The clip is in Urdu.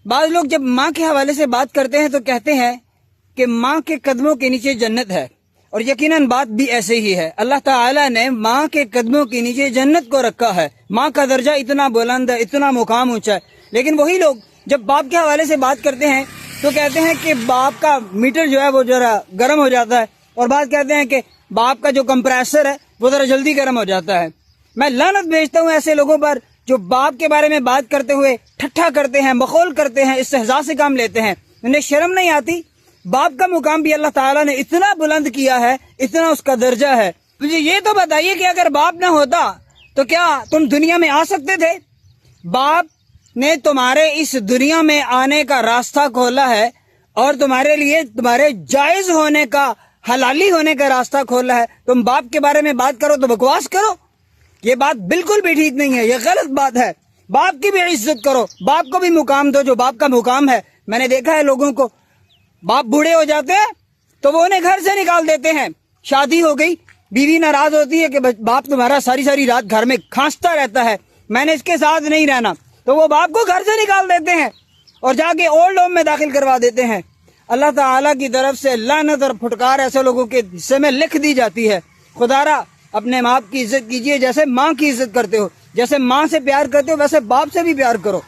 بعض لوگ جب ماں کے حوالے سے بات کرتے ہیں تو کہتے ہیں کہ ماں کے قدموں کے نیچے جنت ہے، اور یقیناً بات بھی ایسے ہی ہے۔ اللہ تعالیٰ نے ماں کے قدموں کے نیچے جنت کو رکھا ہے۔ ماں کا درجہ اتنا بلند ہے، اتنا مقام اونچا ہے، لیکن وہی لوگ جب باپ کے حوالے سے بات کرتے ہیں تو کہتے ہیں کہ باپ کا میٹر جو ہے وہ ذرا گرم ہو جاتا ہے، اور بعض کہتے ہیں کہ باپ کا جو کمپریسر ہے وہ ذرا جلدی گرم ہو جاتا ہے۔ میں لعنت بھیجتا ہوں ایسے لوگوں پر جو باپ کے بارے میں بات کرتے ہوئے ٹھٹھا کرتے ہیں، مخول کرتے ہیں، استہزاء سے کام لیتے ہیں۔ انہیں شرم نہیں آتی؟ باپ کا مقام بھی اللہ تعالیٰ نے اتنا بلند کیا ہے، اتنا اس کا درجہ ہے۔ مجھے یہ تو بتائیے کہ اگر باپ نہ ہوتا تو کیا تم دنیا میں آ سکتے تھے؟ باپ نے تمہارے اس دنیا میں آنے کا راستہ کھولا ہے، اور تمہارے لیے تمہارے جائز ہونے کا، حلالی ہونے کا راستہ کھولا ہے۔ تم باپ کے بارے میں بات کرو تو بکواس کرو، یہ بات بالکل بھی ٹھیک نہیں ہے، یہ غلط بات ہے۔ باپ کی بھی عزت کرو، باپ کو بھی مقام دو جو باپ کا مقام ہے۔ میں نے دیکھا ہے لوگوں کو، باپ بوڑھے ہو جاتے ہیں تو وہ انہیں گھر سے نکال دیتے ہیں۔ شادی ہو گئی، بیوی ناراض ہوتی ہے کہ باپ تمہارا ساری ساری رات گھر میں کھانستا رہتا ہے، میں نے اس کے ساتھ نہیں رہنا، تو وہ باپ کو گھر سے نکال دیتے ہیں اور جا کے اولڈ ہوم میں داخل کروا دیتے ہیں۔ اللہ تعالیٰ کی طرف سے لعنت اور پھٹکار ایسے لوگوں کے حصے میں لکھ دی جاتی ہے۔ خدارا اپنے باپ کی عزت کیجئے جیسے ماں کی عزت کرتے ہو، جیسے ماں سے پیار کرتے ہو ویسے باپ سے بھی پیار کرو۔